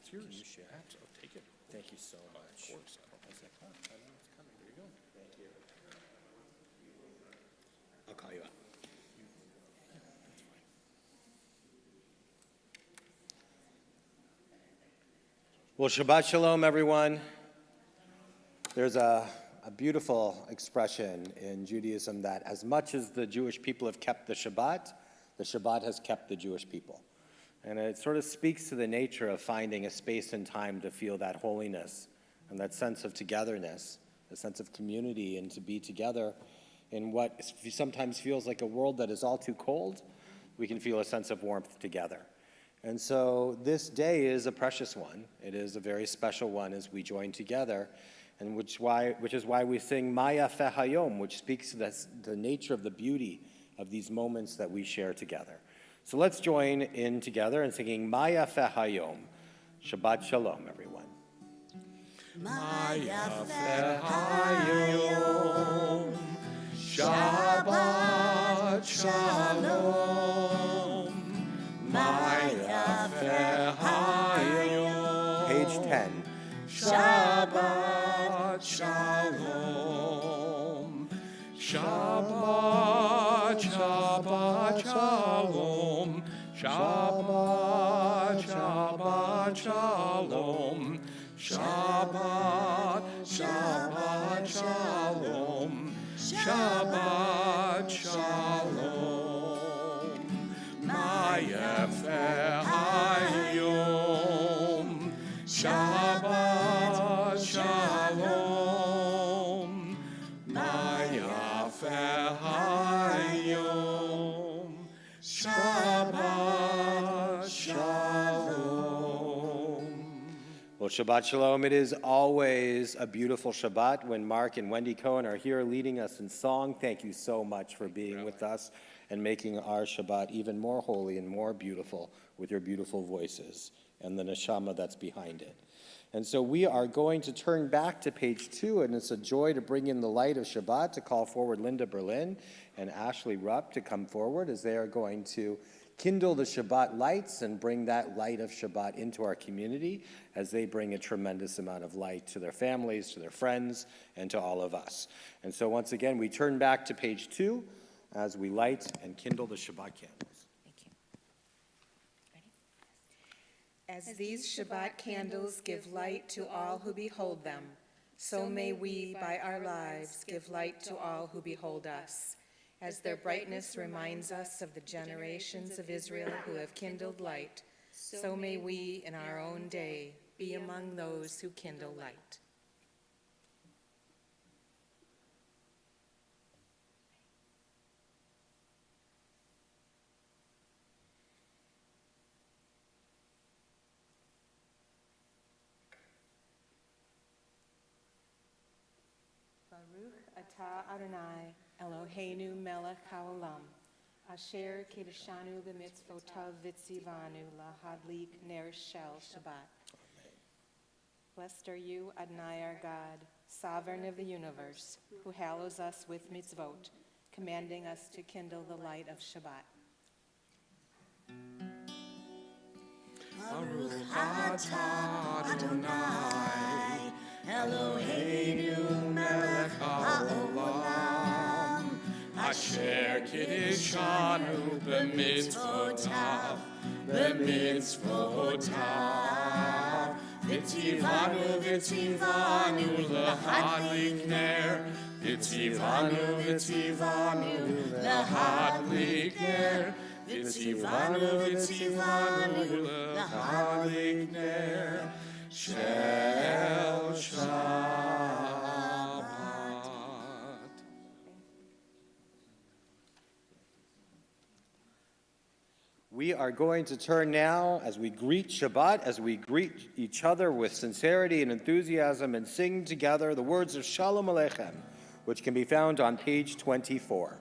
It's yours. Can you share? Absolutely. Take it. Thank you so much. Of course. I was like, oh, I know it's coming. There you go. Thank you. I'll call you up. Well, Shabbat Shalom, everyone. There's a beautiful expression in Judaism that as much as the Jewish people have kept the Shabbat has kept the Jewish people. And it sort of speaks to the nature of finding a space and time to feel that holiness and that sense of togetherness, a sense of community, and to be together in what sometimes feels like a world that is all too cold. We can feel a sense of warmth together. And so this day is a precious one. It is a very special one as we join together, and which is why we sing Maya Fe Hayom, which speaks to the nature of the beauty of these moments that we share together. So let's join in together in singing Maya Fe Hayom. Shabbat Shalom, everyone. Maya Fe Hayom. Shabbat Shalom. Maya Fe Hayom. Page 10. Shabbat Shalom. Shabbat, Shabbat Shalom. Shabbat, Shabbat Shalom. Shabbat, Shabbat Shalom. Shabbat Shalom. Maya Fe Hayom. Shabbat Shalom. Maya Fe Hayom. Shabbat Shalom. Well, Shabbat Shalom. It is always a beautiful Shabbat when Mark and Wendy Cohen are here leading us in song. Thank you so much for being with us and making our Shabbat even more holy and more beautiful with your beautiful voices and the neshama that's behind it. And so we are going to turn back to page 2, and it's a joy to bring in the light of Shabbat, to call forward Linda Berlin and Ashley Rupp to come forward as they are going to kindle the Shabbat lights and bring that light of Shabbat into our community as they bring a tremendous amount of light to their families, to their friends, and to all of us. And so once again, we turn back to page 2 as we light and kindle the Shabbat candles. Thank you. Ready? As these Shabbat candles give light to all who behold them, so may we, by our lives, give light to all who behold us. As their brightness reminds us of the generations of Israel who have kindled light, so may we, in our own day, be among those who kindle light. Baruch atah Adonai, Eloheinu melech haolam, asher kiddushanu b'mitzvotav v'tzivanu lahadlik ner shel Shabbat. Blessed are you, Adonai our God, sovereign of the universe, who hallows us with mitzvot, commanding us to kindle the light of Shabbat. Baruch atah Adonai, Eloheinu melech haolam, asher kiddushanu b'mitzvotav, v'tzivanu lahadlik ner, v'tzivanu lahadlik ner, v'tzivanu lahadlik ner, shel Shabbat. We are going to turn now, as we greet Shabbat, as we greet each other with sincerity and enthusiasm, and sing together the words of Shalom Aleichem, which can be found on page 24.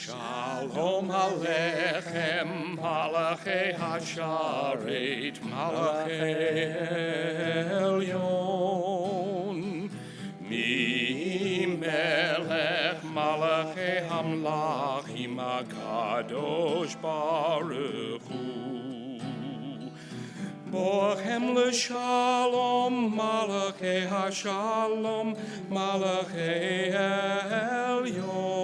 Shalom Aleichem, Malachei Hasharet, Malachei Elyon. Mi Melech Malachei Hamlachim HaKadosh Baruch Hu. Bochem l'shalom, Malachei Hashalom, Malachei Elyon.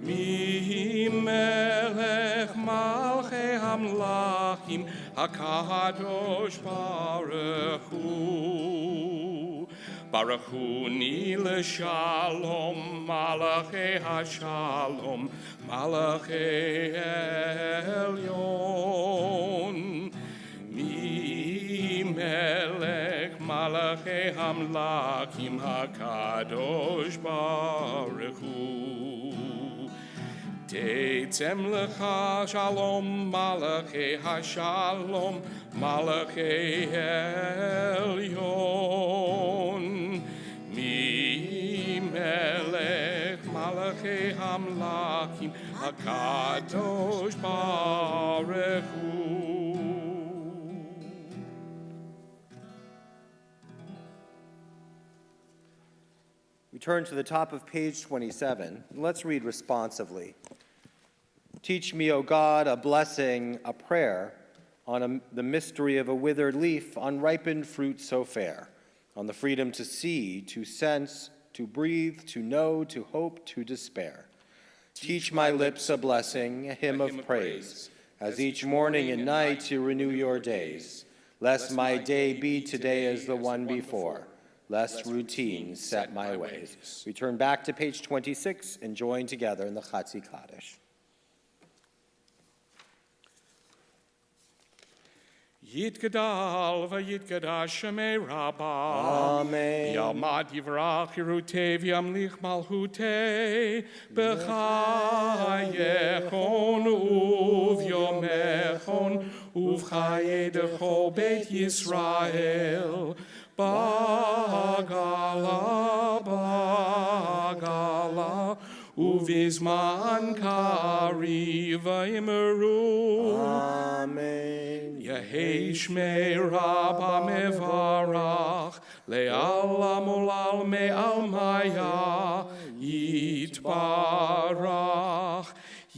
Mi Melech Malachei Hamlachim HaKadosh Baruch Hu. Baruch Hu ni l'shalom, Malachei Hashalom, Malachei Elyon. Mi Melech Malachei Hamlachim HaKadosh Baruch Hu. Tetzem lecha shalom, Malachei Hashalom, Malachei Elyon. Mi Melech Malachei Hamlachim HaKadosh Baruch Hu. We turn to the top of page 27. Let's read responsively. Teach me, O God, a blessing, a prayer, on the mystery of a withered leaf, on ripened fruit so fair, on the freedom to see, to sense, to breathe, to know, to hope, to despair. Teach my lips a blessing, a hymn of praise, as each morning and night you renew your days. Lest my day be today as the one before, lest routine set my ways. We turn back to page 26 and join together in the Chatzi Kaddish. Yitgadal v'yitgadash shemei Rabbah. Amen. Yalmad yivrach yerutev yamlich malchutei b'chayechon uv'yomechon uv'chayedecho beit Yisrael bagala uvizman kari v'yimeru. Amen. Yehei shmei Rabba mevarach le'alam olal me'al maya yitbarach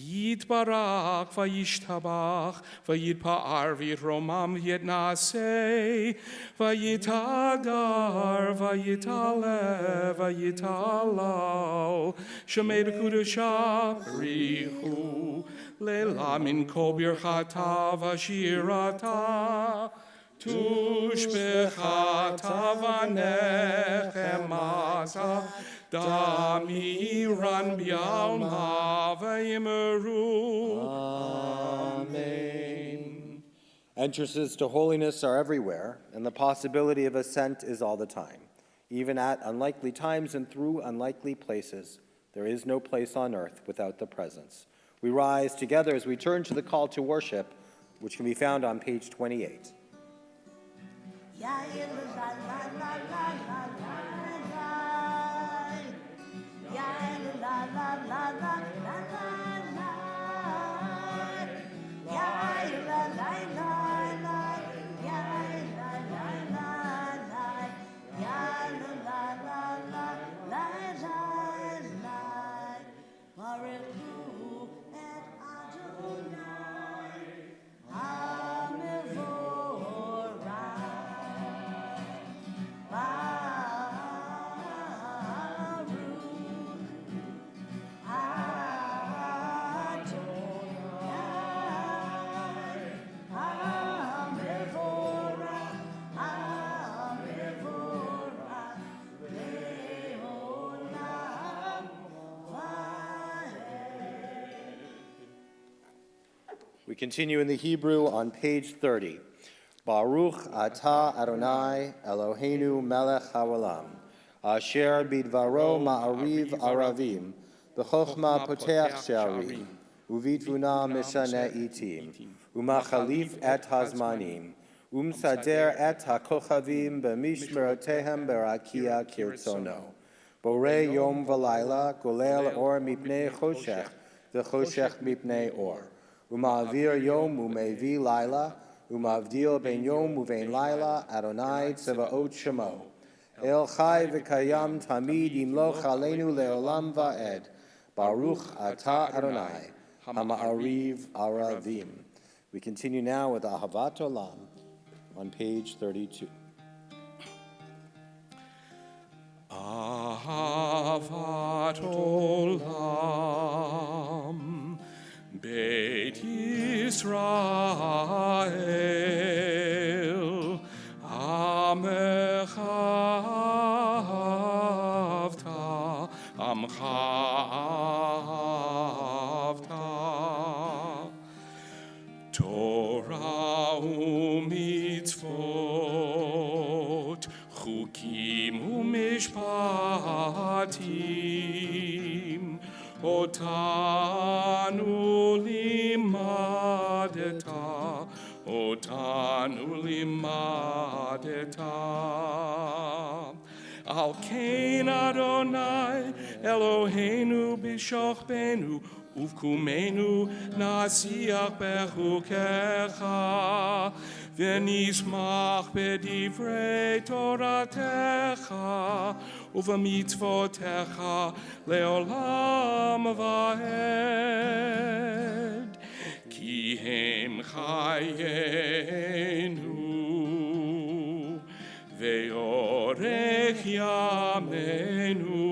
yitbarach vayishtabach vayitpa'ar v'yitromam v'yitnaseh vayitadar vayitalev vayitalal shemei d'kudusha richu Leila min kol birchata v'shirata tushbechata v'nechemata damiran bialma v'yimeru. Amen. Entrances to holiness are everywhere, and the possibility of ascent is all the time. Even at unlikely times and through unlikely places, there is no place on earth without the presence. We rise together as we turn to the call to worship, which can be found on page 28. We continue in the Hebrew on page 30. Baruch atah Adonai Eloheinu melech haolam, asher bidvaro ma'ariv aravim, b'chochma poteach she'arim, uvitvuna mishane itim, umachalif et hazmanim, umsader et hakochavim b'mishmerotehem berakia kirtzono. Borei yom v'layla, golel or mipnei choshech, v'choshech mipnei or. Uma'avir yom u'mevi layla, uma'avdil ben yom u'vein layla, Adonai tzevaot shemo. El chai v'kayam tamid imloch aleinu leolam va'ed. Baruch atah Adonai, hama'ariv aravim. We continue now with Ahavat Olam on page 32. Ahavat Olam, Beit Yisrael, Amecha Avta, Amcha Avta, Torah u'mitzvot, Chukim u'mishpatim, Otanu limadeta. Al kein Adonai, Eloheinu b'shochbenu, uvkumenu nasiach bechukecha, v'nishmach b'divrei Toratecha, uv'mitzvotecha leolam va'ed. Ki hem chayenu, ve'orech yamenu,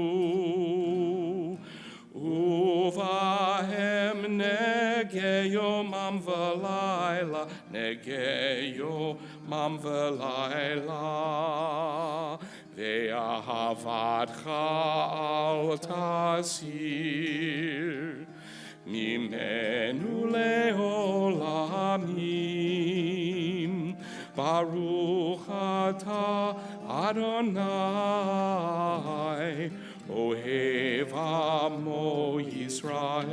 uvahem nege yomam v'layla, nege yomam v'layla, ve'ahavadcha al tasir, mimenu leolamim, Baruch atah Adonai, Ohev amo Yisrael,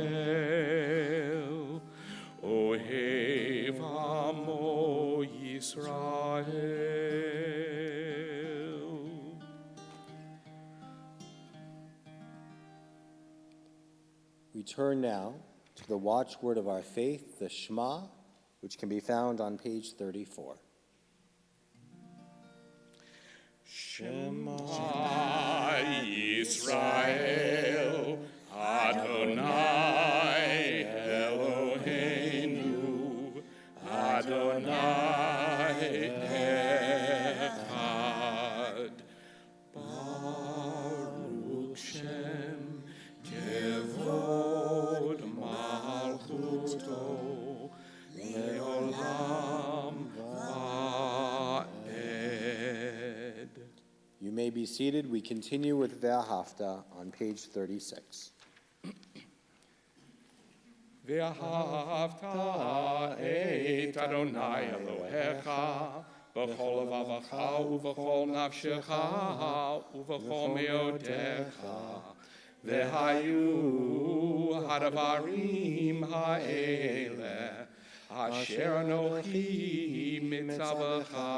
Ohev amo Yisrael. We turn now to the watchword of our faith, the Shema, which can be found on page 34. Shema Yisrael, Adonai Eloheinu, Adonai Echad. Baruch Shem Kevod Malchuto Leolam Va'ed. You may be seated. We continue with Ve'ahavta on page 36. Ve'ahavta et Adonai Elohecha b'chol levavecha u'v'chol nafshecha u'v'chol me'odecha ve'hayu hadavarim ha'eleh asher anochi mitzavecha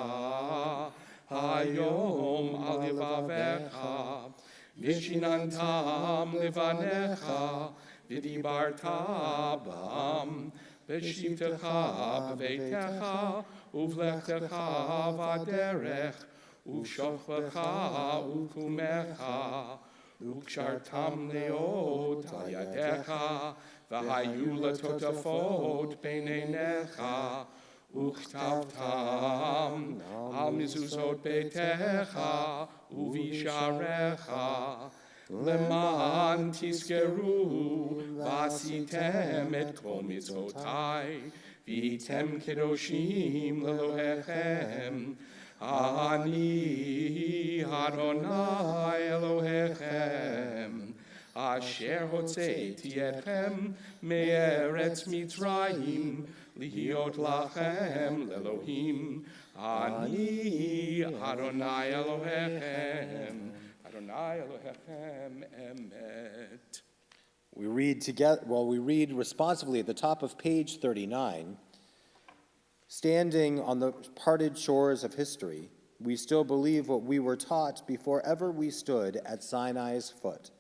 hayom al yevavecha vishinantam levanecha v'dibarta bam v'shivtecha b'veitecha uvlechtecha v'aderech uv'shochvecha u'kumecha u'kshartam leot al yadecha v'hayu letotafot b'neinecha u'chtavtam al mizuzot beitecha u'visharecha leman tizkeru v'asitem et kol mitzvotai v'hitem kedoshim lelohechem ani Adonai Elohechem asher hotzeiti etchem me'eretz Mitzrayim lihiot lachem lelohim ani Adonai Elohechem Adonai Elohechem emet. We read together, we read responsively at the top of page 39, standing on the parted shores of history, We still believe what we were taught before ever we stood at Sinai's foot,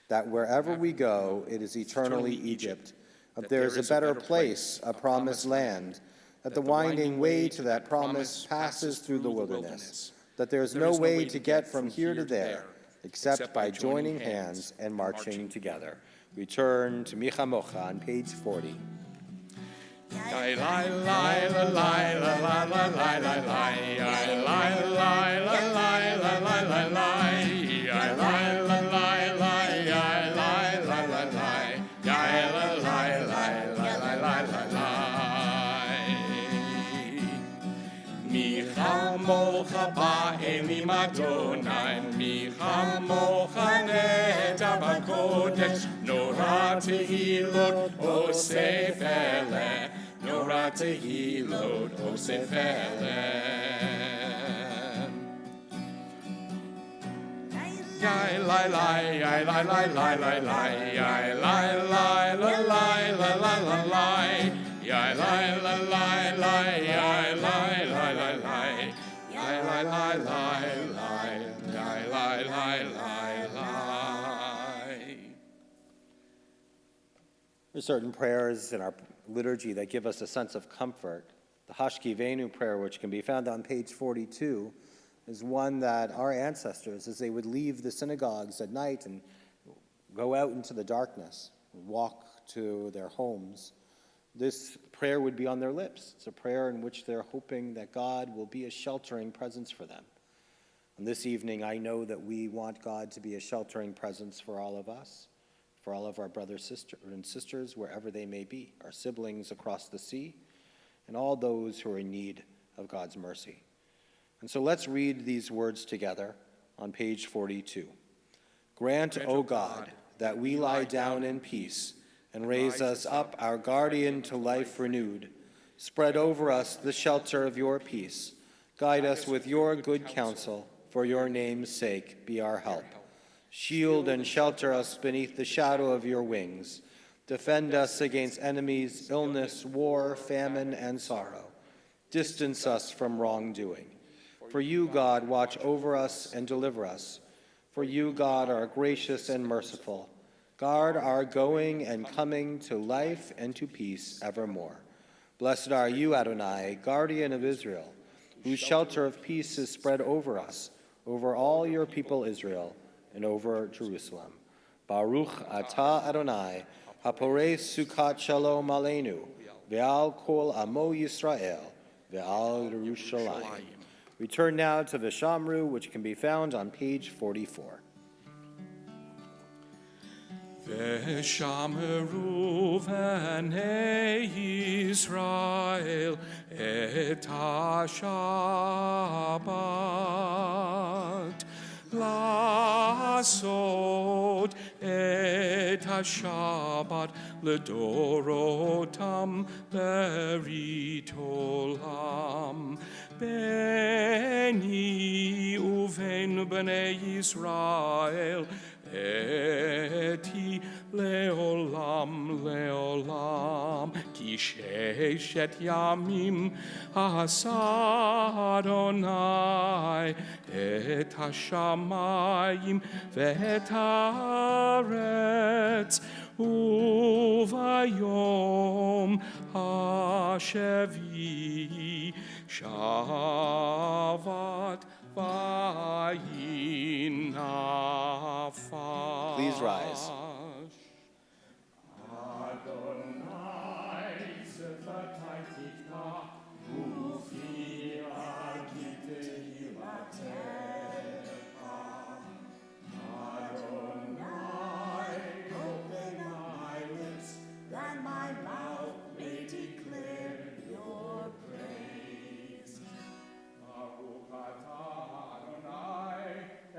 that wherever we go, it is eternally Egypt, that there is a better place, a promised land, that the winding way to that promise passes through the wilderness, that there is no way to get from here to there, except by joining hands and marching together. We turn to Micha Mocha on page 40. Mocha ba'elim Adonai, micha mocha neta b'kodesh, nora tehilot osef eleh, nora tehilot osef eleh. Yai lai lai, yai lai lai lai lai lai, yai lai lai lai lai lai lai lai lai, yai lai lai lai lai, yai lai lai lai lai. Lie, lie, lie, lie, lie, lie, lie, lie, lie, lie. There's certain prayers in our liturgy that give us a sense of comfort. The Hashkivenu prayer, which can be found on page 42, is one that our ancestors, as they would leave the synagogues at night and go out into the darkness, walk to their homes, this prayer would be on their lips. It's a prayer in which they're hoping that God will be a sheltering presence for them. And this evening, I know that we want God to be a sheltering presence for all of us, for all of our brothers and sisters, wherever they may be, our siblings across the sea, and all those who are in need of God's mercy. And so let's read these words together on page 42. Grant, O God, that we lie down in peace, and raise us up, our guardian, to life renewed. Spread over us the shelter of your peace. Guide us with your good counsel. For your name's sake, be our help. Shield and shelter us beneath the shadow of your wings. Defend us against enemies, illness, war, famine, and sorrow. Distance us from wrongdoing. For you, God, watch over us and deliver us. For you, God, are gracious and merciful. Guard our going and coming to life and to peace evermore. Blessed are you, Adonai, guardian of Israel, whose shelter of peace is spread over us, over all your people Israel, and over Jerusalem. Baruch atah Adonai, haporei sukat shalom aleinu, ve'al kol amo Yisrael, ve'al Yerushalayim. We turn now to the Shamru, which can be found on page 44. V'shamru v'nei Yisrael et ha-Shabbat לעשות את השבת לדורותם ברית עולם. ביני ובין בני ישראל אתי לעולם לעולם, כי ששת ימים עשה אדוני את השמיים ואת הארץ, וביום השביעי שבת vayinafar. Please rise.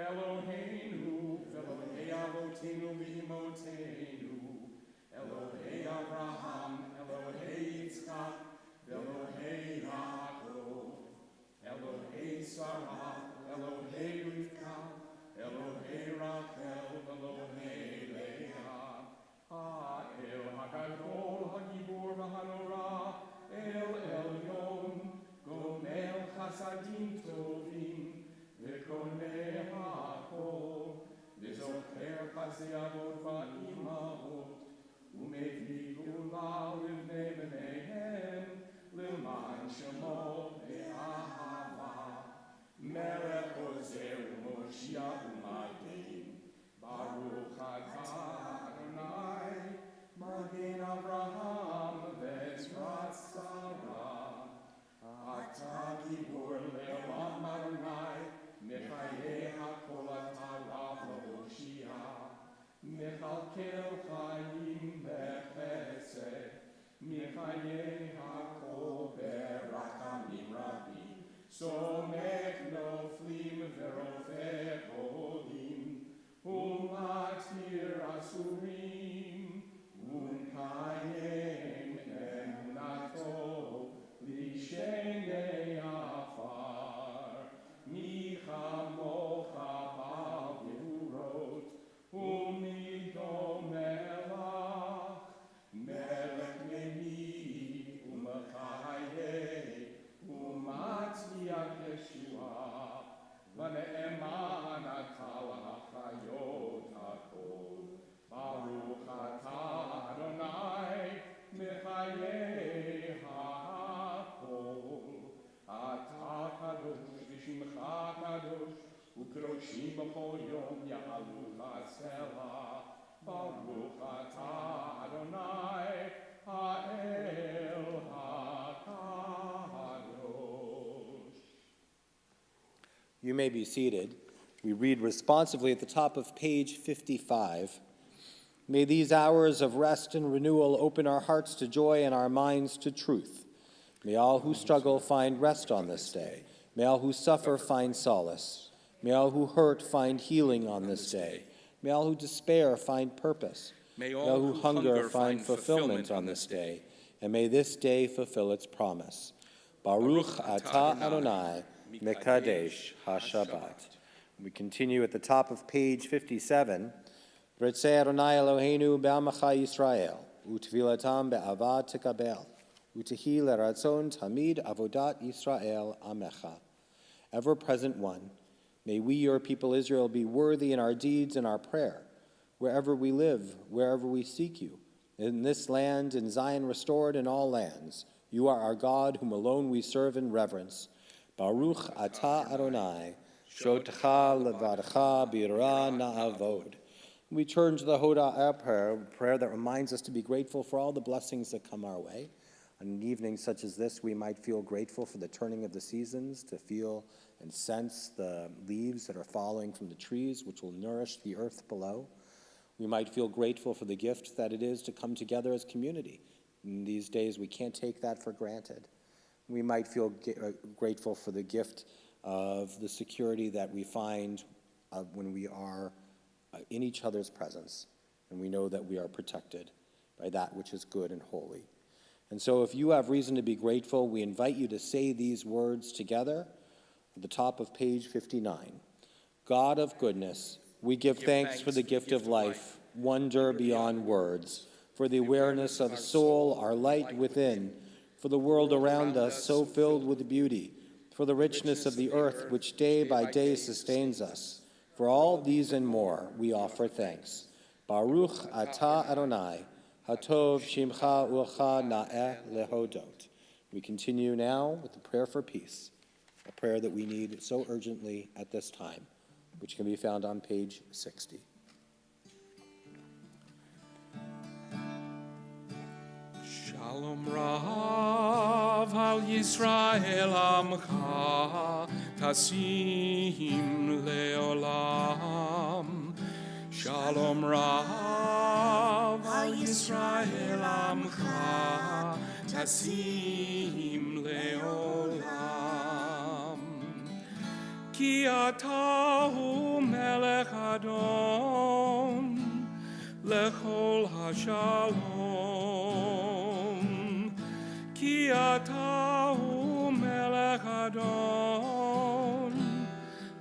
Eloheinu, Elohei Avotenu v'Imotenu, Elohei Abraham, Elohei Yitzchak, Elohei Yaakov, Elohei Sarah, Elohei Rivka, Elohei Rachel, Elohei Leah, El HaGadol, HaGibor v'Hanorah, El Elyon, Gomel Chasadim Tovim, מרכזי אבות ואימהות, ומביא גאולה לבני בניהם, למען שמו באהבה. מלך עוזר ומושיע ומגן, ברוך אתה אדוני, מגן אברהם ועזרת שרה. אתה גיבור לעולם אדוני, מחיי הכל אתה רב להושיע. מכלכל חיים בחסד, מחיי הכל ברחמים רבים. סומך נופלים ורופא חולים, ומתיר אסורים, ומקיים אמונתו לשני עפר. מי כמוך בגבורות, ומי דומה לך, מלך נהי ומחיה, ומצליח ישועה, ונאמן אתה להחיות הכל. ברוך אתה אדוני, מחיי הכל. אתה קדוש ושמך קדוש, וקדושים בכל יום יעלו לסלע. ברוך אתה אדוני, האל הקדוש. You may be seated. We read responsively at the top of page 55. May these hours of rest and renewal open our hearts to joy and our minds to truth. May all who struggle find rest on this day. May all who suffer find solace. May all who hurt find healing on this day. May all who despair find purpose. May all who hunger find fulfillment on this day. And may this day fulfill its promise. Baruch atah Adonai, Mekadesh HaShabbat. We continue at the top of page 57. V'ritzei Adonai Eloheinu be'amacha Yisrael, u'tvilatam be'ava tikabel, u'tehi leratzon tamid avodat Yisrael amecha. Ever-present one, may we, your people Israel, be worthy in our deeds and our prayer, wherever we live, wherever we seek you, in this land, in Zion restored, in all lands. You are our God, whom alone we serve in reverence. Baruch atah Adonai, shotcha levadcha b'yirah na'avod. We turn to the Hoda'ah prayer, a prayer that reminds us to be grateful for all the blessings that come our way. On an evening such as this, we might feel grateful for the turning of the seasons, to feel and sense the leaves that are falling from the trees, which will nourish the earth below. We might feel grateful for the gift that it is to come together as community. In these days, we can't take that for granted. We might feel grateful for the gift of the security that we find when we are in each other's presence, and we know that we are protected by that which is good and holy. And so if you have reason to be grateful, we invite you to say these words together at the top of page 59. God of goodness, we give thanks for the gift of life, wonder beyond words, for the awareness of soul, our light within, for the world around us so filled with beauty, for the richness of the earth which day by day sustains us. For all these and more, we offer thanks. Baruch atah Adonai, hatov shimcha u'cha na'eh lehodot. We continue now with the prayer for peace, a prayer that we need so urgently at this time, which can be found on page 60. Shalom Rav al Yisrael Amcha Tasim Leolam. Shalom Rav al Yisrael Amcha Tasim Leolam. Ki atahu melech Adon lechol hashalom. Ki atahu melech Adon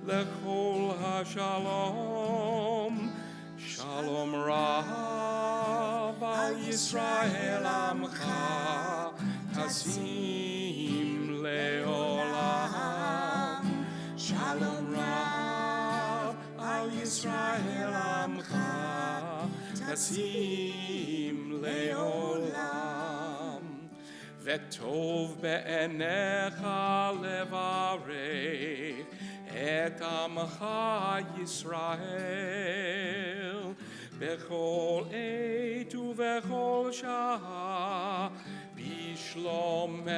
lechol hashalom. Shalom Rav al Yisrael Amcha Tasim Leolam. Shalom Rav al Yisrael Amcha טסים לעולם, וטוב בעיניך לברך את עמך ישראל, בכל עת ובכל שעה בשלומך.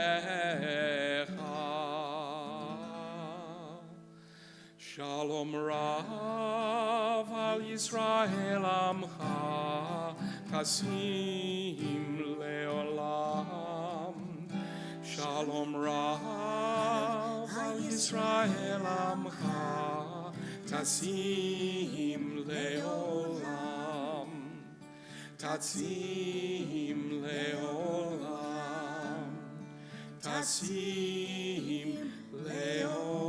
שלום רב על ישראל עמך, תשים לעולם. שלום רב על ישראל עמך, תשים לעולם. תשים לעולם. תשים לעולם.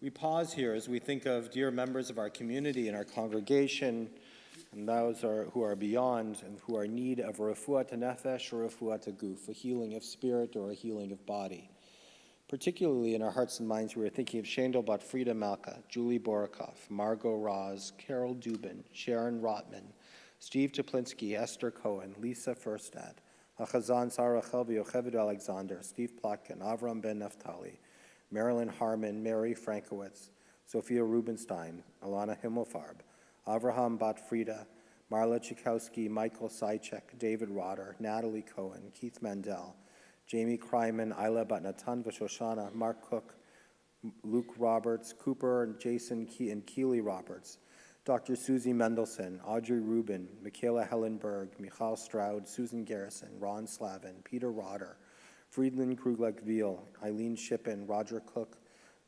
We pause here as we think of dear members of our community and our congregation, and those who are beyond and who are in need of a refuat nefesh or refuat guf, a healing of spirit or a healing of body. Particularly in our hearts and minds, we are thinking of Shandel bat Frida Malka, Julie Borikoff, Margot Roz, Carol Dubin, Sharon Rotman, Steve Toplinsky, Esther Cohen, Lisa Furstad, Achazan Sarah Chelvi, Yocheved Alexander, Steve Plotkin, Avram Ben Naftali, Marilyn Harmon, Mary Frankowitz, Sophia Rubenstein, Alana Himmelfarb, Avraham bat Frida, Marla Chikowski, Michael Sychek, David Rotter, Natalie Cohen, Keith Mandel, Jamie Kryman, Isla bat Natan Vashoshana, Mark Cook, Luke Roberts, Cooper and Jason and Keely Roberts, Dr. Susie Mendelson, Audrey Rubin, Michaela Hellenberg, Michal Stroud, Susan Garrison, Ron Slavin, Peter Rotter, Friedland Krugleck-Veal, Eileen Shippen, Roger Cook,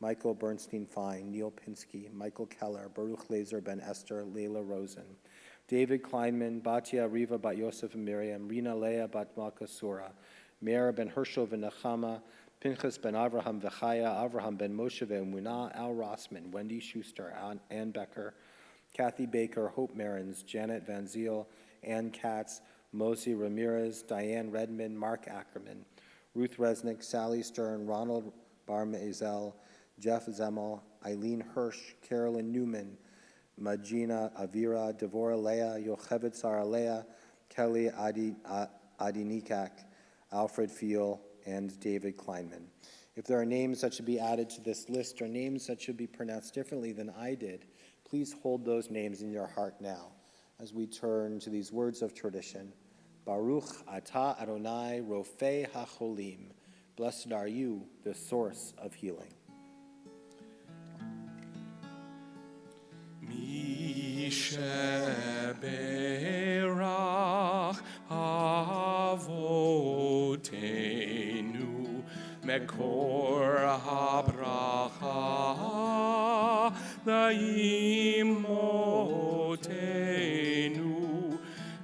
Michael Bernstein-Fine, Neil Pinsky, Michael Keller, Baruch Laser Ben Esther, Leila Rosen, David Kleinman, Batia Riva bat Yosef and Miriam, Rina Leah bat Malka Sura, Meir ben Herschel v'Nechama, Pinchas ben Avraham v'Chaya, Avraham ben Moshe v'Emunah, Al Rossman, Wendy Schuster, Ann Becker, Kathy Baker, Hope Marins, Janet Van Ziel, Ann Katz, Mosi Ramirez, Diane Redmond, Mark Ackerman, Ruth Resnick, Sally Stern, Ronald Barmazel, Jeff Zemmel, Eileen Hirsch, Carolyn Newman, Magina Avira, Devorah Leah, Yocheved Sarah Leah, Kelly Adinikak, Alfred Fiel, and David Kleinman. If there are names that should be added to this list or names that should be pronounced differently than I did, please hold those names in your heart now as we turn to these words of tradition. Baruch atah Adonai Rofei HaCholim. Blessed are you, the source of healing. Mi sheberach avotenu mekor habracha laimotenu.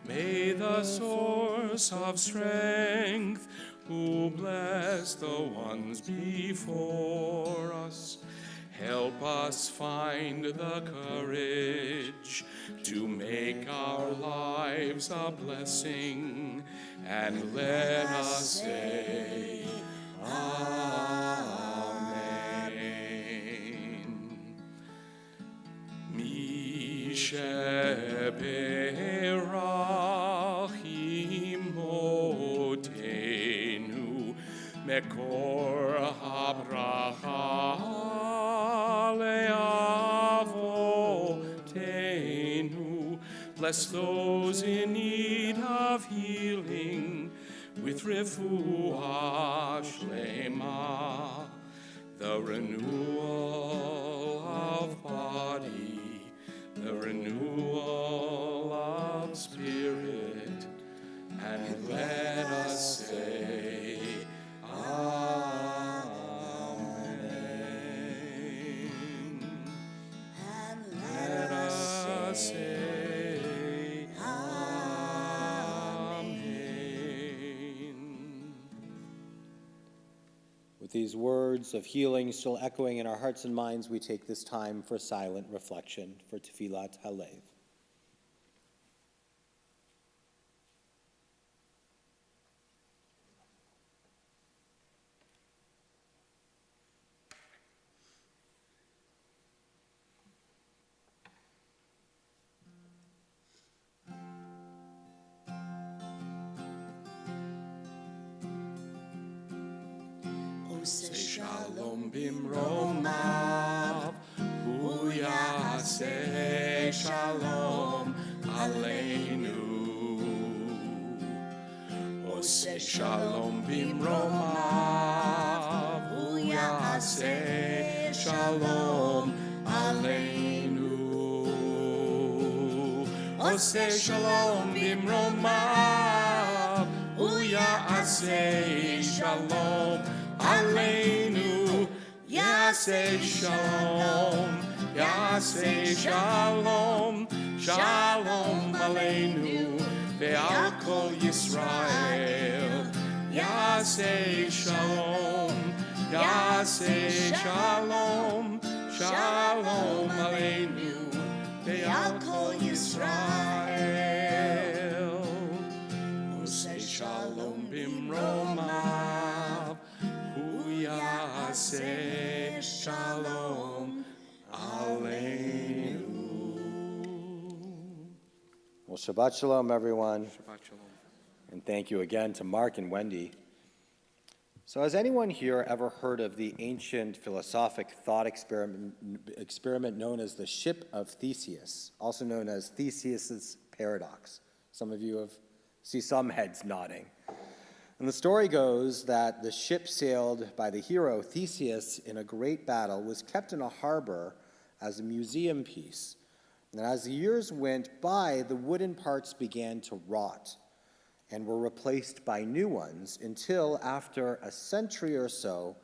May the source of strength, who bless the ones before us, help us find the courage to make our lives a blessing, and let us say, Amen. Mi sheberach imotenu mekor habracha leavotenu. Bless those in need of healing with refuah shlema, the renewal of body, the renewal of spirit, and let us say, Amen. And let us say, Amen. With these words of healing still echoing in our hearts and minds, we take this time for silent reflection for Tefillat Halev. Say shalom bimromav, hu yaseh shalom aleinu. Say shalom bimromav, hu yaseh shalom aleinu. Say shalom bimromav, hu yaseh shalom aleinu. Yaseh shalom, yaseh shalom, shalom aleinu. Ve'al kol Yisrael, Yaseh shalom, Yaseh shalom, shalom aleinu. Ve'al kol Yisrael, Oseh shalom bimromav, hu yaseh shalom aleinu. Well, Shabbat Shalom, everyone. Shabbat shalom. And thank you again to Mark and Wendy. So has anyone here ever heard of the ancient philosophic thought experiment known as the Ship of Theseus, also known as Theseus's paradox? Some of you see some heads nodding. And the story goes that the ship sailed by the hero Theseus in a great battle was kept in a harbor as a museum piece. And as the years went by, the wooden parts began to rot and were replaced by new ones until, after a century or so,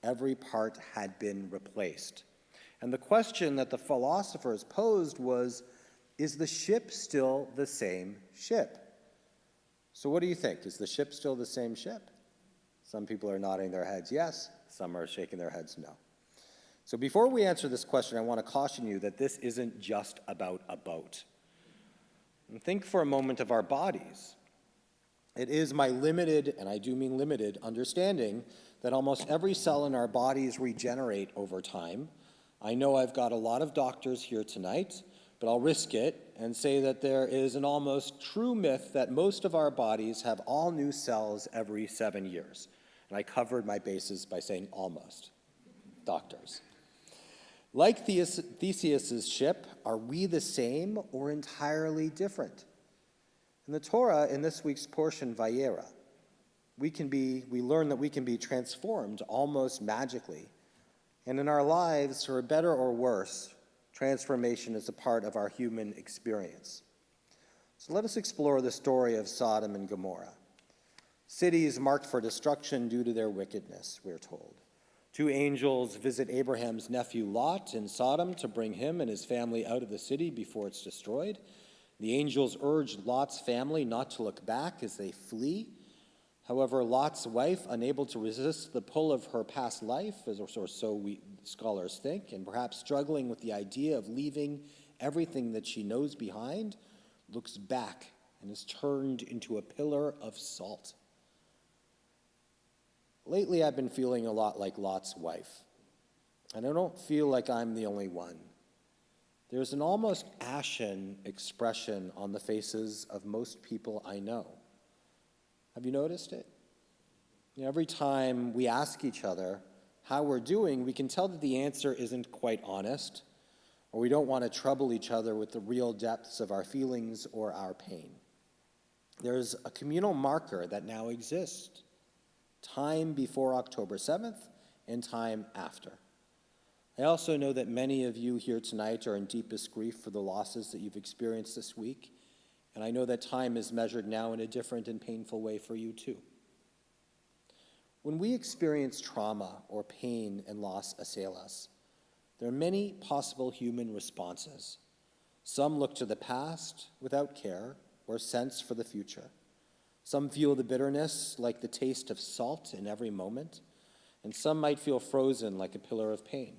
every part had been replaced. And the question that the philosophers posed was, is the ship still the same ship? So what do you think? Is the ship still the same ship? Some people are nodding their heads yes, some are shaking their heads no. So before we answer this question, I want to caution you that this isn't just about a boat. And think for a moment of our bodies. It is my limited, and I do mean limited, understanding that almost every cell in our bodies regenerate over time. I know I've got a lot of doctors here tonight, but I'll risk it and say that there is an almost true myth that most of our bodies have all new cells every 7 years. And I covered my bases by saying almost. Doctors. Like Theseus's ship, are we the same or entirely different? In the Torah, in this week's portion, Vayera, we learn that we can be transformed almost magically. And in our lives, for better or worse, transformation is a part of our human experience. So let us explore the story of Sodom and Gomorrah. Cities marked for destruction due to their wickedness, we're told. 2 angels visit Abraham's nephew Lot in Sodom to bring him and his family out of the city before it's destroyed. The angels urge Lot's family not to look back as they flee. However, Lot's wife, unable to resist the pull of her past life, or so scholars think, and perhaps struggling with the idea of leaving everything that she knows behind, looks back and is turned into a pillar of salt. Lately, I've been feeling a lot like Lot's wife, and I don't feel like I'm the only one. There's an almost ashen expression on the faces of most people I know. Have you noticed it? Every time we ask each other how we're doing, we can tell that the answer isn't quite honest, or we don't want to trouble each other with the real depths of our feelings or our pain. There's a communal marker that now exists. Time before October 7th and time after. I also know that many of you here tonight are in deepest grief for the losses that you've experienced this week, and I know that time is measured now in a different and painful way for you too. When we experience trauma or pain and loss assail us, there are many possible human responses. Some look to the past without care or sense for the future. Some feel the bitterness like the taste of salt in every moment, and some might feel frozen like a pillar of pain.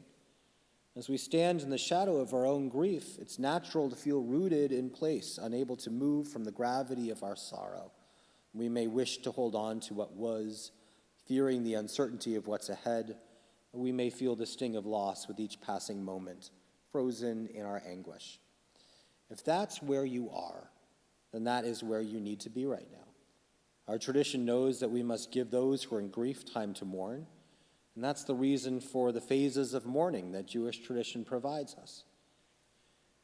As we stand in the shadow of our own grief, it's natural to feel rooted in place, unable to move from the gravity of our sorrow. We may wish to hold on to what was, fearing the uncertainty of what's ahead, or we may feel the sting of loss with each passing moment, frozen in our anguish. If that's where you are, then that is where you need to be right now. Our tradition knows that we must give those who are in grief time to mourn, And that's the reason for the phases of mourning that Jewish tradition provides us.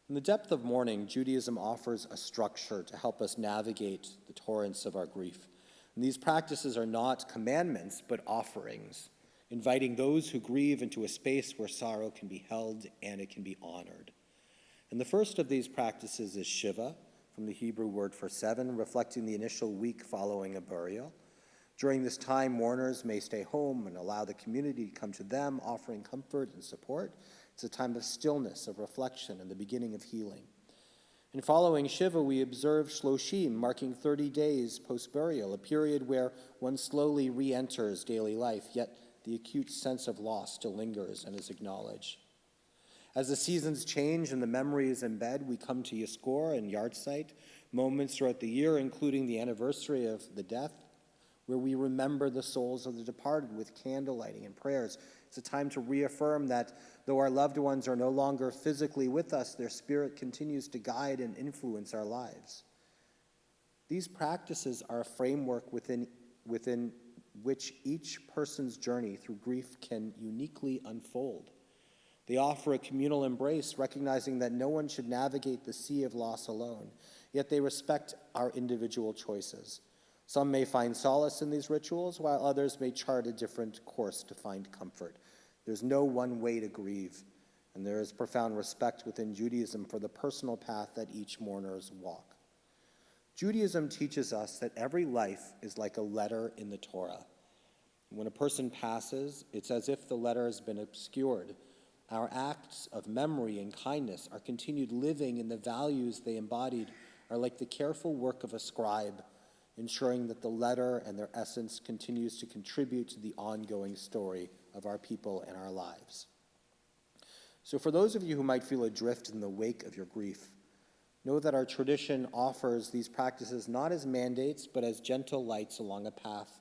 In the depth of mourning, Judaism offers a structure to help us navigate the torrents of our grief. And these practices are not commandments, but offerings, inviting those who grieve into a space where sorrow can be held and it can be honored. And the first of these practices is Shiva, from the Hebrew word for 7, reflecting the initial week following a burial. During this time, mourners may stay home and allow the community to come to them, offering comfort and support. It's a time of stillness, of reflection, and the beginning of healing. And following Shiva, we observe Shloshim, marking 30 days post-burial, a period where one slowly re-enters daily life, yet the acute sense of loss still lingers and is acknowledged. As the seasons change and the memories embed, we come to Yizkor and Yahrzeit, moments throughout the year, including the anniversary of the death, where we remember the souls of the departed with candle lighting and prayers. It's a time to reaffirm that though our loved ones are no longer physically with us, their spirit continues to guide and influence our lives. These practices are a framework within which each person's journey through grief can uniquely unfold. They offer a communal embrace, recognizing that no one should navigate the sea of loss alone, yet they respect our individual choices. Some may find solace in these rituals, while others may chart a different course to find comfort. There's no one way to grieve, and there is profound respect within Judaism for the personal path that each mourners walk. Judaism teaches us that every life is like a letter in the Torah. When a person passes, it's as if the letter has been obscured. Our acts of memory and kindness are continued living, and the values they embodied are like the careful work of a scribe, ensuring that the letter and their essence continues to contribute to the ongoing story of our people and our lives. So for those of you who might feel adrift in the wake of your grief, know that our tradition offers these practices not as mandates, but as gentle lights along a path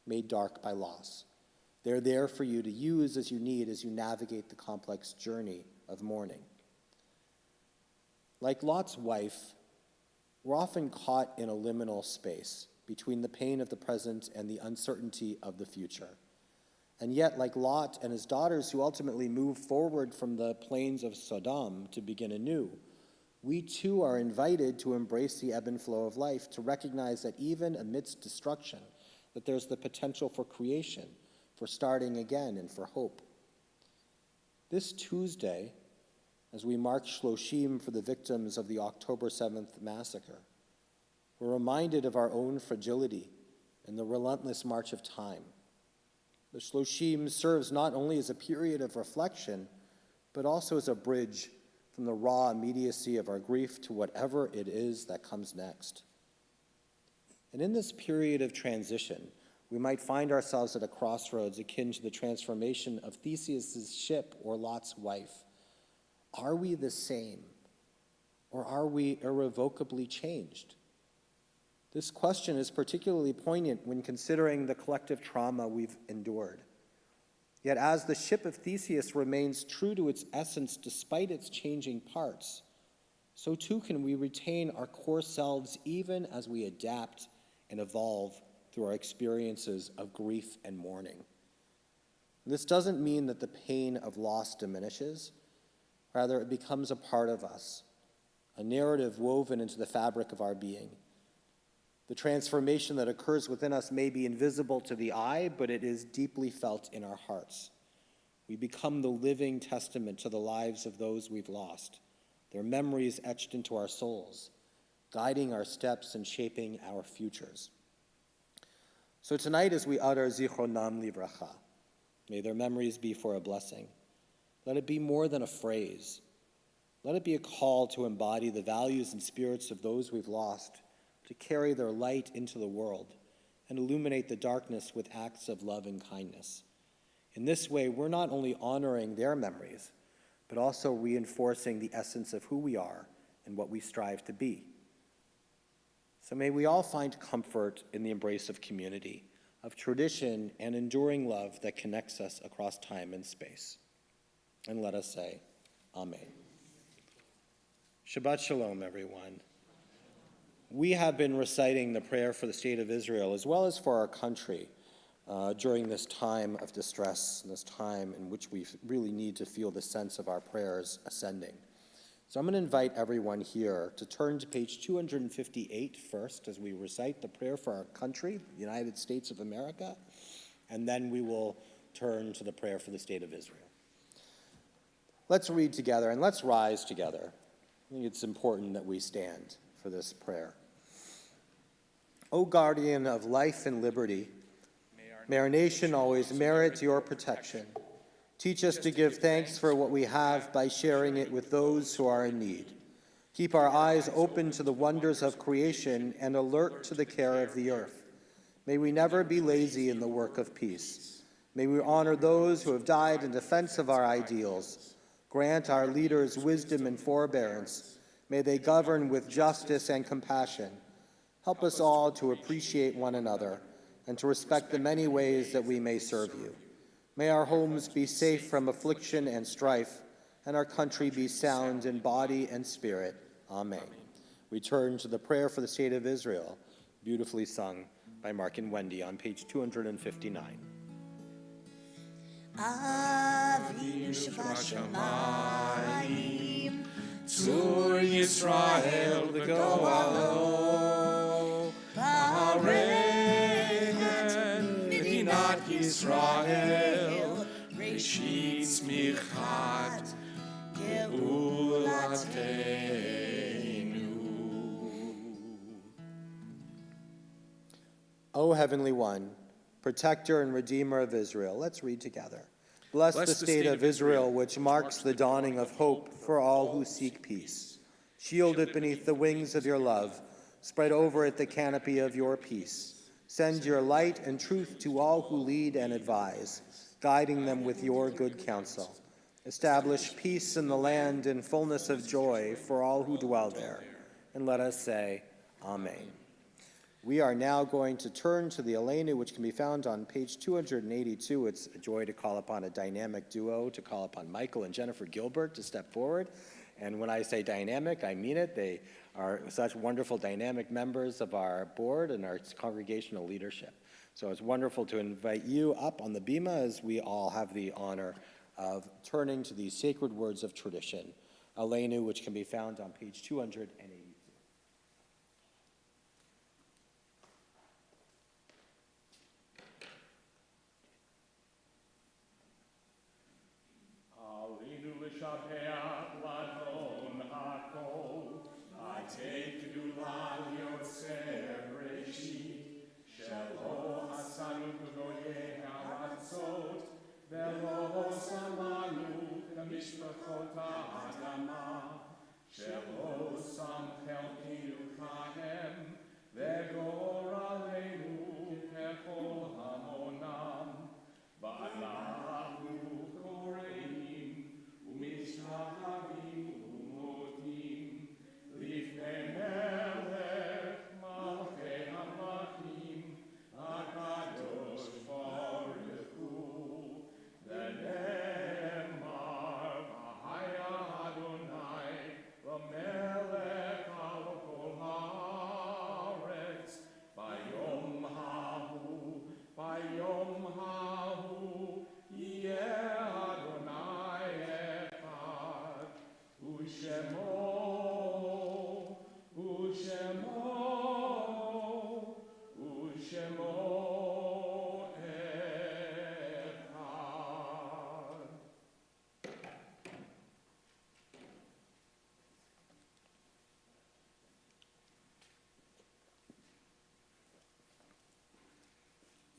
made dark by loss. They're there for you to use as you need as you navigate the complex journey of mourning. Like Lot's wife, we're often caught in a liminal space between the pain of the present and the uncertainty of the future. And yet, like Lot and his daughters who ultimately moved forward from the plains of Sodom to begin anew, we too are invited to embrace the ebb and flow of life, to recognize that even amidst destruction, that there's the potential for creation, for starting again, and for hope. This Tuesday, as we mark Shloshim for the victims of the October 7th massacre, we're reminded of our own fragility and the relentless march of time. The Shloshim serves not only as a period of reflection, but also as a bridge from the raw immediacy of our grief to whatever it is that comes next. And in this period of transition, we might find ourselves at a crossroads akin to the transformation of Theseus' ship or Lot's wife. Are we the same, or are we irrevocably changed? This question is particularly poignant when considering the collective trauma we've endured. Yet as the ship of Theseus remains true to its essence despite its changing parts, so too can we retain our core selves even as we adapt and evolve through our experiences of grief and mourning. This doesn't mean that the pain of loss diminishes. Rather, it becomes a part of us, a narrative woven into the fabric of our being. The transformation that occurs within us may be invisible to the eye, but it is deeply felt in our hearts. We become the living testament to the lives of those we've lost, their memories etched into our souls, guiding our steps and shaping our futures. So tonight, as we utter Zichronam Livracha, may their memories be for a blessing. Let it be more than a phrase. Let it be a call to embody the values and spirits of those we've lost, to carry their light into the world and illuminate the darkness with acts of love and kindness. In this way, we're not only honoring their memories, but also reinforcing the essence of who we are and what we strive to be. So may we all find comfort in the embrace of community, of tradition and enduring love that connects us across time and space. And let us say, Amen. Shabbat Shalom, everyone. We have been reciting the prayer for the state of Israel as well as for our country, during this time of distress, and this time in which we really need to feel the sense of our prayers ascending. So I'm going to invite everyone here to turn to page 258 first as we recite the prayer for our country, the United States of America, and then we will turn to the prayer for the state of Israel. Let's read together and let's rise together. I think it's important that we stand for this prayer. O guardian of life and liberty, may our nation always merit your protection. Teach us to give thanks for what we have by sharing it with those who are in need. Keep our eyes open to the wonders of creation and alert to the care of the earth. May we never be lazy in the work of peace. May we honor those who have died in defense of our ideals. Grant our leaders wisdom and forbearance. May they govern with justice and compassion. Help us all to appreciate one another and to respect the many ways that we may serve you. May our homes be safe from affliction and strife, and our country be sound in body and spirit. Amen. We turn to the prayer for the state of Israel, beautifully sung by Mark and Wendy on page 259. Avinu Shabbat Tzur Yisrael v'go'alo, Ha'aren Medinat Yisrael, Reshit Tzmichat Ge'ulateinu. O Heavenly One, Protector and Redeemer of Israel, let's read together. Bless the state of Israel, which marks the dawning of hope for all who seek peace. Shield it beneath the wings of your love. Spread over it the canopy of your peace. Send your light and truth to all who lead and advise, guiding them with your good counsel. Establish peace in the land and fullness of joy for all who dwell there. And let us say, Amen. We are now going to turn to the Aleinu, which can be found on page 282. It's a joy to call upon a dynamic duo, to call upon Michael and Jennifer Gilbert to step forward. And when I say dynamic, I mean it. They are such wonderful dynamic members of our board and our congregational leadership. So it's wonderful to invite you up on the bima as we all have the honor of turning to these sacred words of tradition, Aleinu, which can be found on page 282.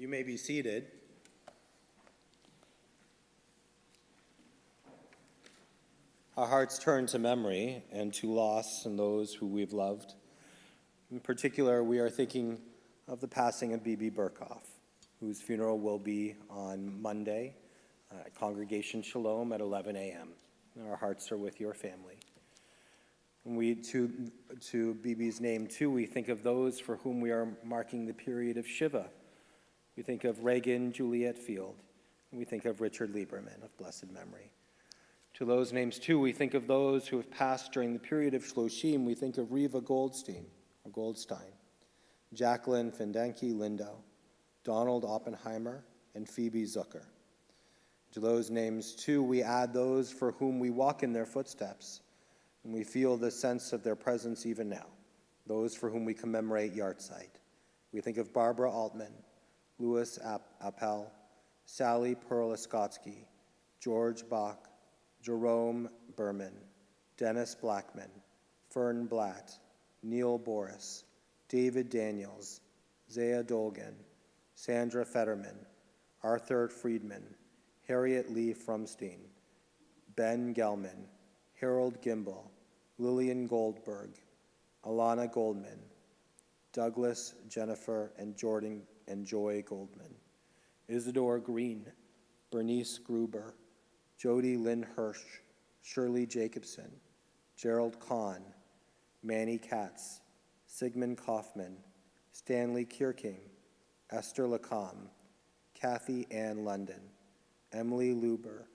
You may be seated. Our hearts turn to memory and to loss and those who we've loved. In particular, we are thinking of the passing of Bibi Burkhoff, whose funeral will be on Monday at Congregation Shalom at 11 a.m. Our hearts are with your family. And we, to Bibi's name too, we think of those for whom we are marking the period of Shiva. We think of Reagan Juliet Field, and we think of Richard Lieberman of blessed memory. To those names too, we think of those who have passed during the period of Shloshim. We think of Riva Goldstein, Jacqueline Findenke Lindo, Donald Oppenheimer, and Phoebe Zucker. To those names, too, we add those for whom we walk in their footsteps, and we feel the sense of their presence even now, those for whom we commemorate Yahrzeit. We think of Barbara Altman, Louis Appel, Sally Perliskotsky, George Bach, Jerome Berman, Dennis Blackman, Fern Blatt, Neil Boris, David Daniels, Zaya Dolgan, Sandra Fetterman, Arthur Friedman, Harriet Lee Frumstein, Ben Gelman, Harold Gimbel, Lillian Goldberg, Alana Goldman, Douglas, Jennifer, and Jordan and Joy Goldman, Isidore Green, Bernice Gruber, Jody Lynn Hirsch, Shirley Jacobson, Gerald Kahn, Manny Katz, Sigmund Kaufman, Stanley Kierking, Esther Lacombe, Kathy Ann London, Emily Luber,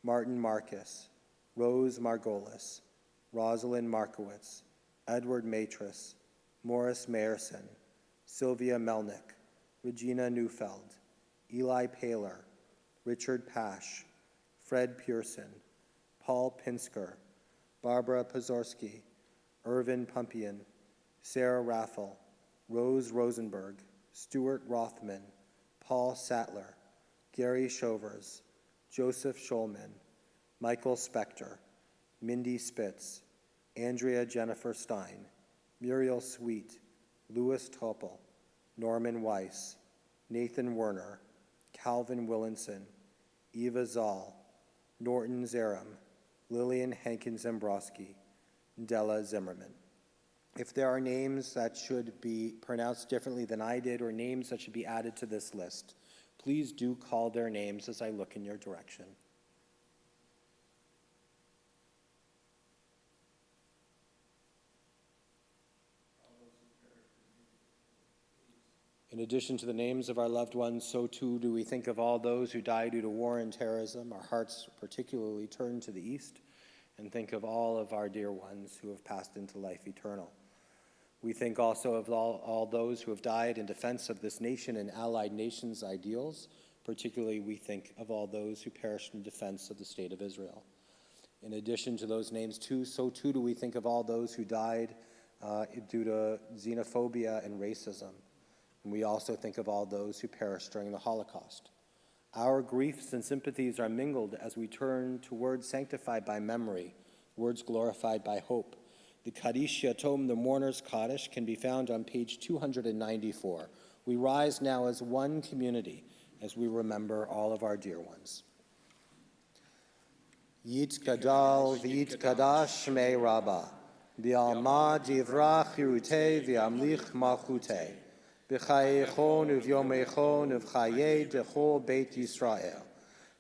Martin Marcus, Rose Margolis, Rosalind Markowitz, Edward Matris, Morris Mayerson, Sylvia Melnick, Regina Neufeld, Eli Paler, Richard Pash, Fred Pearson, Paul Pinsker, Barbara Pazorski, Irvin Pumpian, Sarah Raffel, Rose Rosenberg, Stuart Rothman, Paul Sattler, Gary Shovers, Joseph Schulman, Michael Spector, Mindy Spitz, Andrea Jennifer Stein, Muriel Sweet, Louis Topol, Norman Weiss, Nathan Werner, Calvin Willinson, Eva Zoll, Norton Zerum, Lillian Hankins-Zembroski, Della Zimmerman. If there are names that should be pronounced differently than I did or names that should be added to this list, please do call their names as I look in your direction. In addition to the names of our loved ones, so too do we think of all those who died due to war and terrorism. Our hearts particularly turn to the east and think of all of our dear ones who have passed into life eternal. We think also of all those who have died in defense of this nation and allied nations' ideals. Particularly, we think of all those who perished in defense of the state of Israel. In addition to those names, so too do we think of all those who died due to xenophobia and racism. And we also think of all those who perished during the Holocaust. Our griefs and sympathies are mingled as we turn to words sanctified by memory, words glorified by hope. The Kaddish Yatom, the Mourner's Kaddish, can be found on page 294. We rise now as one community as we remember all of our dear ones. Yit Gadal v'yit Kadash Shmei Rabbah, B'alma divrach Hirutei v'amlich malchutei, B'chayechon uv'yomechon uv'chayei dechol Beit Yisrael,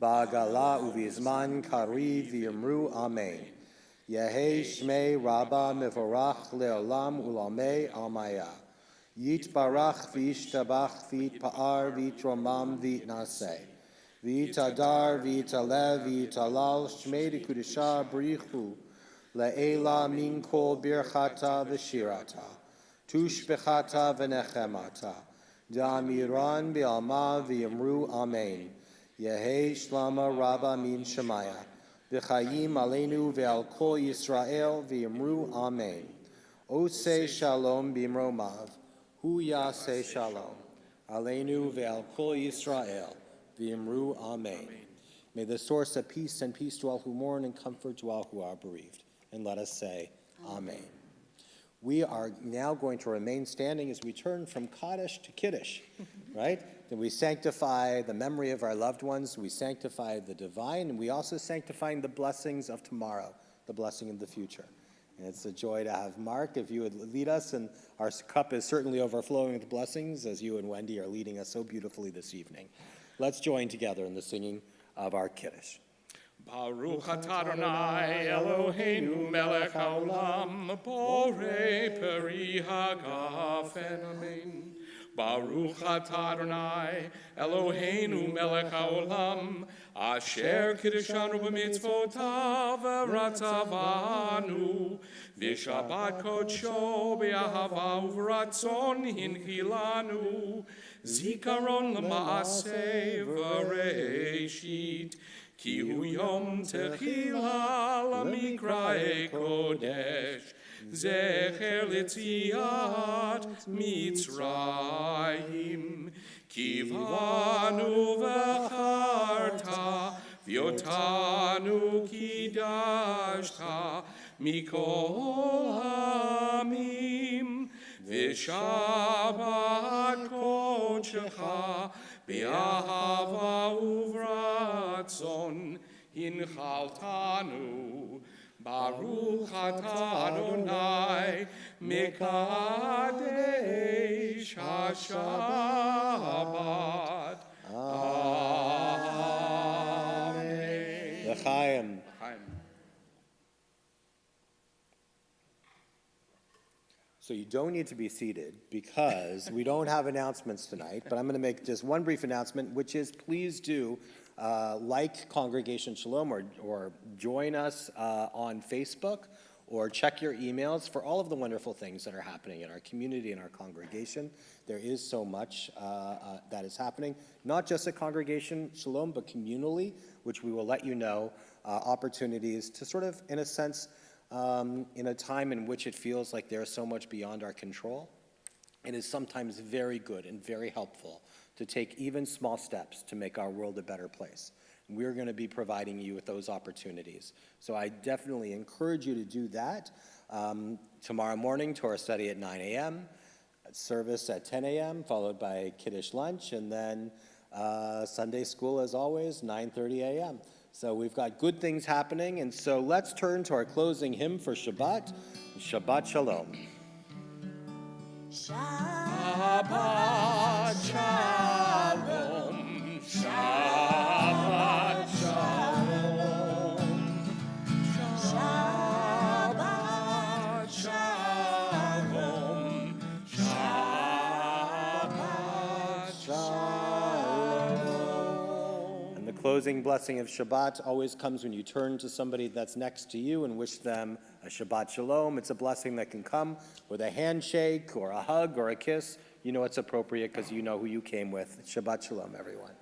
Ba'agala uv'izman kariv v'yamru Amen. Yehei Shmei Rabbah mevorach le'olam ulamei almaya. Yit barach v'yishtabach v'yitpa'ar v'yitromam v'yitnaseh. V'yitadar v'yitalev v'yitalal Shmei dekudesha b'richu. Le'ela min kol birchata v'shirata. Tushbechata v'nechemata. Da'amiran b'alma v'yamru Amen. Yehei Shlama Rabbah min Shemaya. V'chayim aleinu ve'al kol Yisrael v'yamru Amen. Oseh shalom b'imromav. Hu yaseh shalom. Aleinu ve'al kol Yisrael v'yamru Amen. May the source of peace send peace to all who mourn and comfort to all who are bereaved. And let us say, Amen. We are now going to remain standing as we turn from Kaddish to Kiddush, right? And we sanctify the memory of our loved ones, we sanctify the divine, and we also sanctify the blessings of tomorrow, the blessing of the future. And it's a joy to have Mark, if you would lead us, and our cup is certainly overflowing with blessings as you and Wendy are leading us so beautifully this evening. Let's join together in the singing of our Kiddush. Baruch atah Adonai Eloheinu melech haolam, borei peri hagafen, amen. Baruch atah Adonai, Eloheinu melech haolam, asher kiddushanu b'mitzvotav v'ratzavanu, v'shabbat kodsho b'ahava uv'ratzon hinchilanu, zikaron l'maaseh v'reishit, ki hu yom techila l'mikrae kodesh, zecher l'tziat Mitzrayim, kivanu v'charta, v'yotanu kidashta, mikol hamim, v'shabbat kodshecha, b'ahava uvratzon, hinchaltanu, Baruch atah Adonai, Mekadesh HaShabbat. Amen. L'chaim. So you don't need to be seated because we don't have announcements tonight, but I'm going to make just one brief announcement, which is please do like Congregation Shalom or join us on Facebook or check your emails for all of the wonderful things that are happening in our community and our congregation. There is so much that is happening, not just at Congregation Shalom, but communally, which we will let you know, opportunities to sort of, in a sense, in a time in which it feels like there is so much beyond our control, it is sometimes very good and very helpful to take even small steps to make our world a better place. We're going to be providing you with those opportunities. So I definitely encourage you to do that. Tomorrow morning, Torah study at 9 a.m., service at 10 a.m., followed by Kiddush lunch, and then Sunday school, as always, 9:30 a.m. So we've got good things happening, and so let's turn to our closing hymn for Shabbat, Shabbat Shalom. Shabbat Shalom, Shabbat Shalom, Shabbat Shalom, Shabbat Shalom. And the closing blessing of Shabbat always comes when you turn to somebody that's next to you and wish them a Shabbat Shalom. It's a blessing that can come with a handshake or a hug or a kiss. You know it's appropriate because you know who you came with. Shabbat Shalom, everyone.